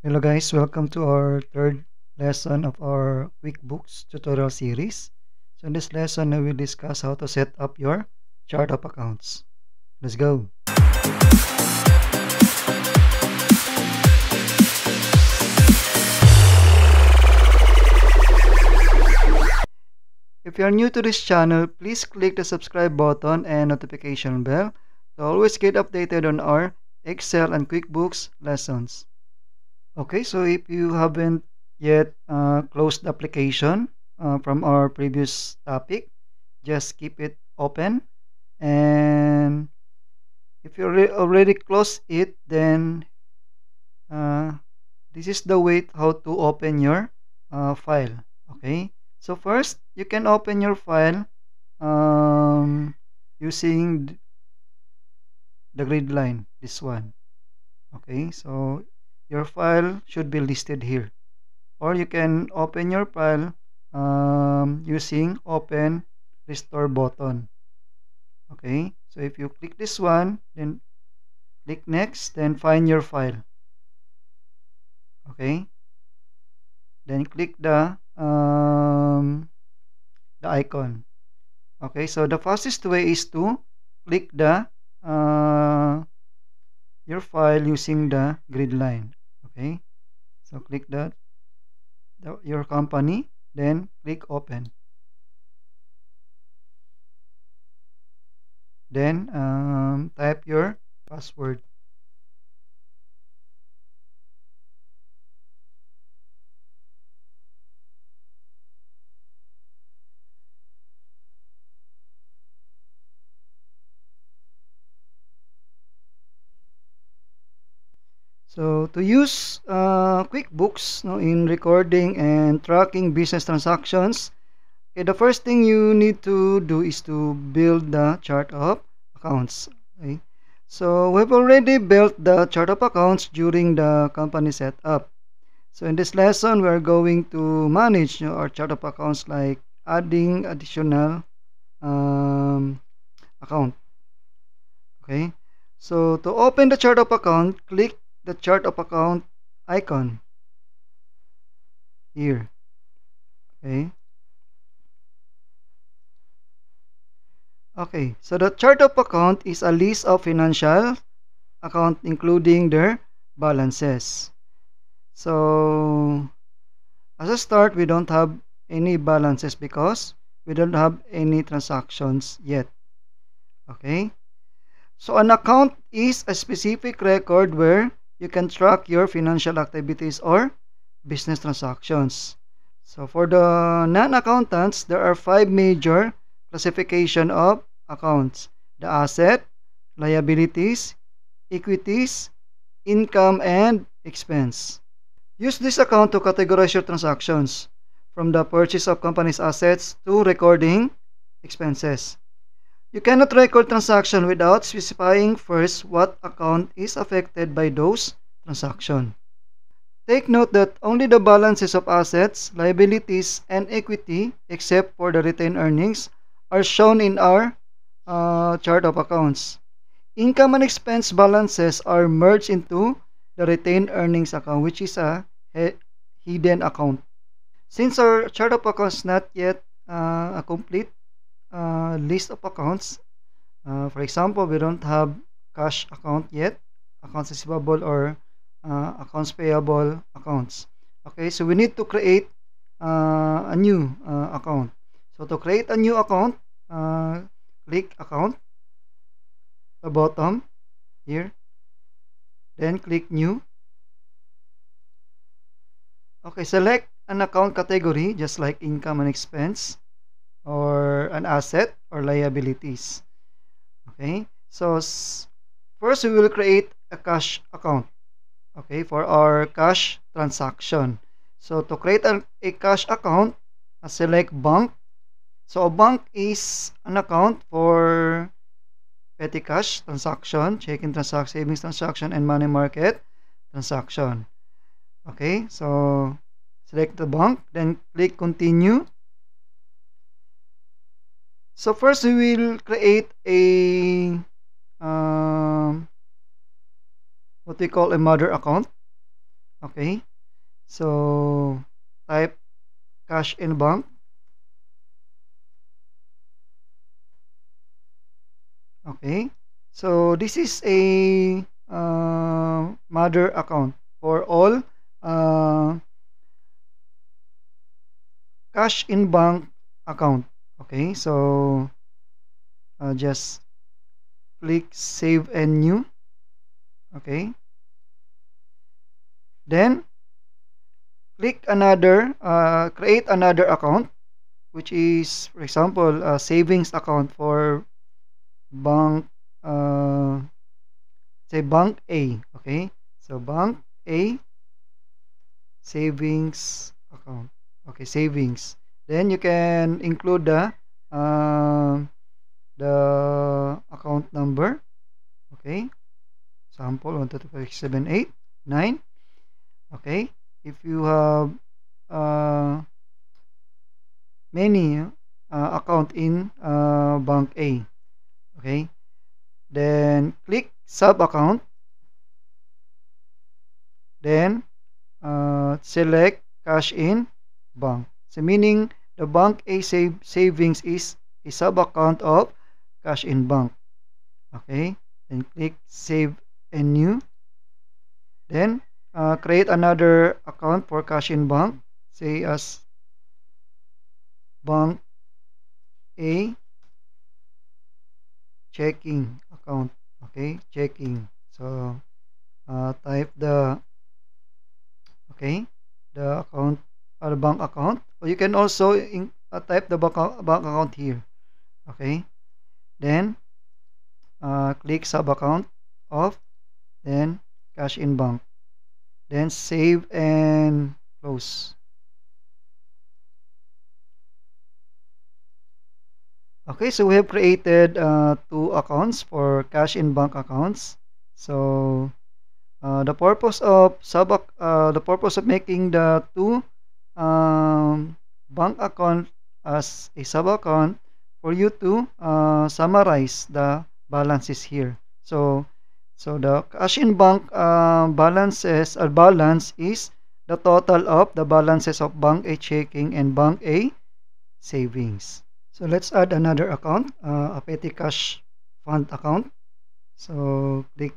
Hello guys, welcome to our third lesson of our QuickBooks tutorial series. So in this lesson, I will discuss how to set up your chart of accounts. Let's go. If you are new to this channel, please click the subscribe button and notification bell to always get updated on our Excel and QuickBooks lessons. Okay, so if you haven't yet closed the application from our previous topic, just keep it open. And if you already closed it, then uh, this is the way how to open your file. Okay, so first you can open your file using the grid line, this one. Okay, so your file should be listed here, or you can open your file using open restore button. Okay, so if you click this one, then click next, then find your file. Okay, then click the icon. Okay, so the fastest way is to click the your file using the grid line. Okay, so click your company, then click open. Then type your password. So to use QuickBooks in recording and tracking business transactions, okay, the first thing you need to do is to build the chart of accounts. Okay, so we've already built the chart of accounts during the company setup. So in this lesson, we are going to manage our chart of accounts, like adding additional account. Okay, so to open the chart of account, click the chart of account icon here. Okay, so the chart of account is a list of financial account including their balances. So as a start, we don't have any balances because we don't have any transactions yet. Okay, so an account is a specific record where you can track your financial activities or business transactions. So for the non-accountants, there are five major classification of accounts: the asset, liabilities, equities, income, and expense. Use this account to categorize your transactions, from the purchase of company's assets to recording expenses. You cannot record transaction without specifying first what account is affected by those transactions. Take note that only the balances of assets, liabilities, and equity, except for the retained earnings, are shown in our chart of accounts. Income and expense balances are merged into the retained earnings account, which is a hidden account. Since our chart of accounts is not yet a complete list of accounts, for example, we don't have cash account yet, accounts receivable, or accounts payable accounts. Okay, so we need to create a new account. So to create a new account, click account, the bottom here, then click new. Okay, select an account category just like income and expense, or an asset or liabilities. Okay, so first we will create a cash account, okay, for our cash transaction. So to create a cash account, select bank. So a bank is an account for petty cash transaction, checking transaction, savings transaction, and money market transaction. Okay, so select the bank, then click continue. So first we will create a what we call a mother account. Okay, so type cash in bank. Okay, so this is a mother account for all uh, cash in bank account. Okay, so just click save and new. Okay, then click another create another account, which is for example a savings account for bank, uh, say bank A. Okay, so bank A savings account. Okay, savings. Then you can include uh, the account number. Okay, sample 1 2 3 4 5 6 7 8 9. Okay, if you have uh, many account in bank A. Okay, then click sub account, then select cash in bank. So meaning the bank A savings is a sub account of cash in bank. Okay, then click save and new. Then create another account for cash in bank, say as bank A checking account. Okay, checking. So type the, okay, the account or the bank account, or you can also type the bank account here. Okay, then click sub account of, then cash in bank, then save and close. Okay, so we have created two accounts for cash in bank accounts. So the purpose of making the two bank account as a sub account for you to summarize the balances here. So the cash in bank balances or balance is the total of the balances of bank A checking and bank A savings. So let's add another account, a petty cash fund account. So click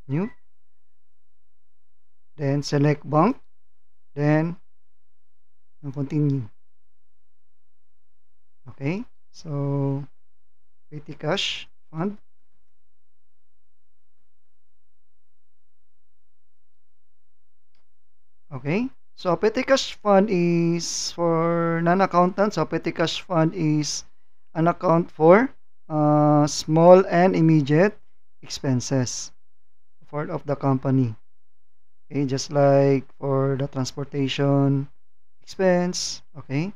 new, then select bank, then continue. Okay, so petty cash fund. Okay, so a petty cash fund is for non-accountants. So petty cash fund is an account for small and immediate expenses for of the company. Okay, just like for the transportation expense. Okay,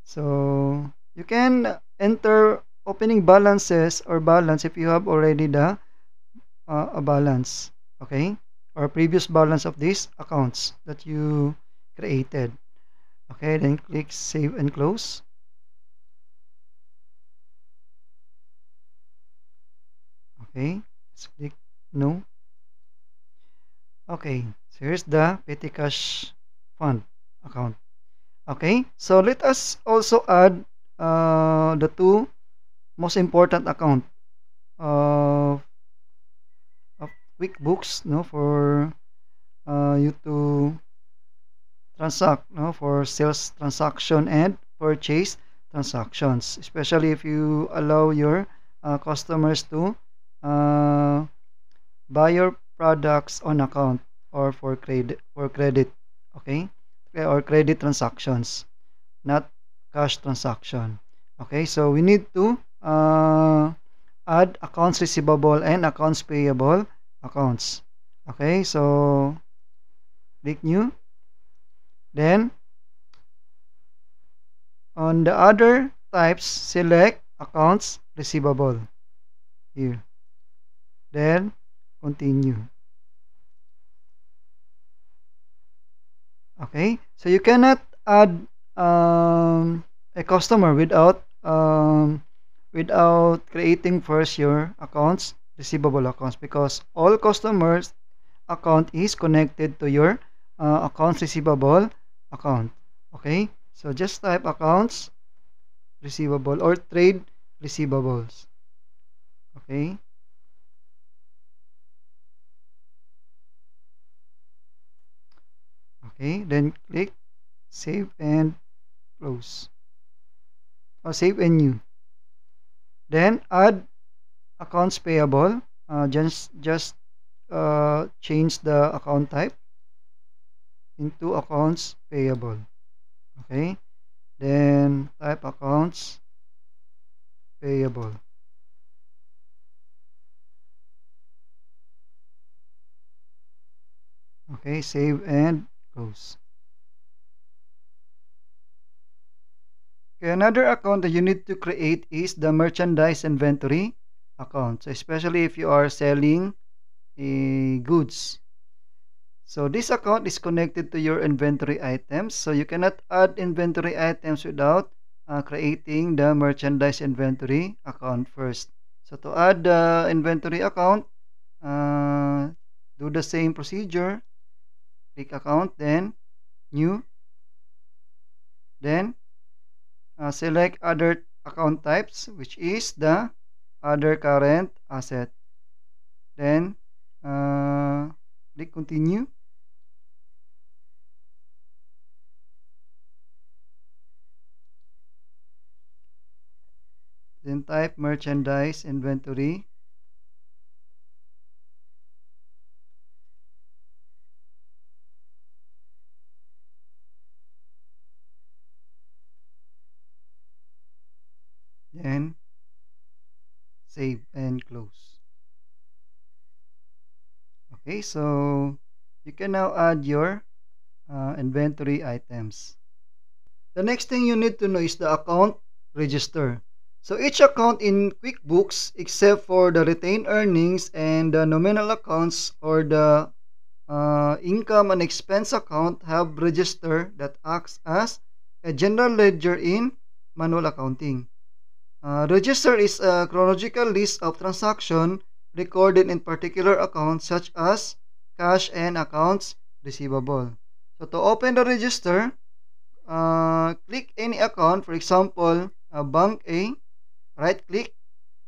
so you can enter opening balances or balance if you have already the a balance. Okay, or previous balance of these accounts that you created. Okay, then click save and close. Okay, let's click no. Okay, so here's the petty cash fund account. Okay, so let us also add the two most important account of, of QuickBooks, no, for you to transact, no, for sales transaction and purchase transactions, especially if you allow your customers to uh, buy your products on account or for credit, okay, or credit transactions, not cash transaction. Okay, so we need to add accounts receivable and accounts payable accounts. Okay, so click new. Then on the other types, select accounts receivable here. Then continue. Okay, so you cannot add a customer without creating first your accounts receivable accounts, because all customers account is connected to your accounts receivable account. Okay, so just type accounts receivable or trade receivables. Okay, okay, then click save and close or save and new. Then add accounts payable. Just change the account type into accounts payable. Okay, then type accounts payable. Okay, save and close. Okay, another account that you need to create is the merchandise inventory account. So especially if you are selling goods. So this account is connected to your inventory items. So you cannot add inventory items without creating the merchandise inventory account first. So to add the inventory account, do the same procedure. Click account, then new, then select other account types, which is the other current asset. Then click continue. Then type merchandise inventory. Then save and close. Okay, so you can now add your inventory items. The next thing you need to know is the account register. So each account in QuickBooks, except for the retained earnings and the nominal accounts or the income and expense account, have register that acts as a general ledger in manual accounting. Register is a chronological list of transactions recorded in particular accounts such as cash and accounts receivable. So to open the register, click any account, for example, Bank A, right click,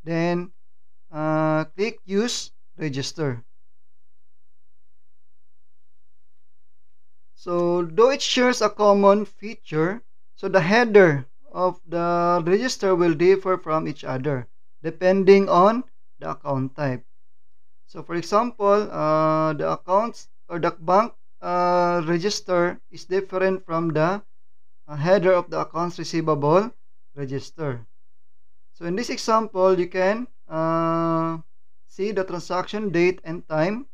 then click Use Register. So though it shares a common feature, so the header of the register will differ from each other depending on the account type. So for example, the accounts or the bank register is different from the header of the accounts receivable register. So in this example, you can see the transaction date and time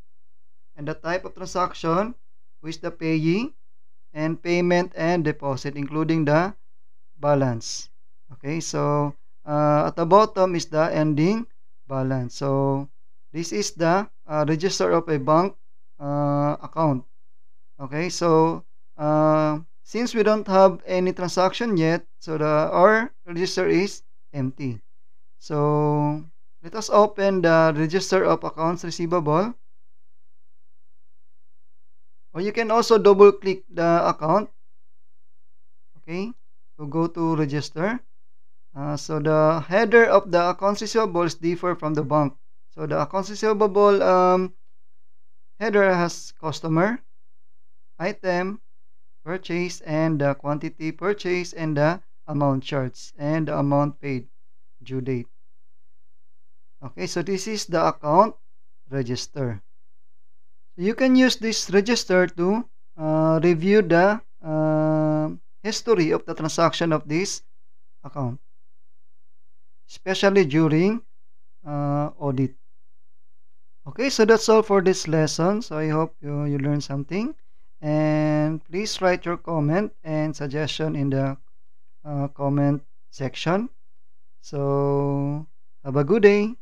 and the type of transaction, who is the payee, and payment and deposit, including the balance. Okay, so at the bottom is the ending balance. So this is the register of a bank account. Okay, so since we don't have any transaction yet, so our register is empty. So let us open the register of accounts receivable, or you can also double click the account. Okay, so go to register. So the header of the accounts receivables differ from the bank. So the accounts receivable header has customer, item, purchase, and the quantity purchased, and the amount charged, and the amount paid, due date. Okay, so this is the account register. You can use this register to review the history of the transaction of this account, especially during audit. Okay, so that's all for this lesson. So I hope you learned something. And please write your comment and suggestion in the comment section. So have a good day.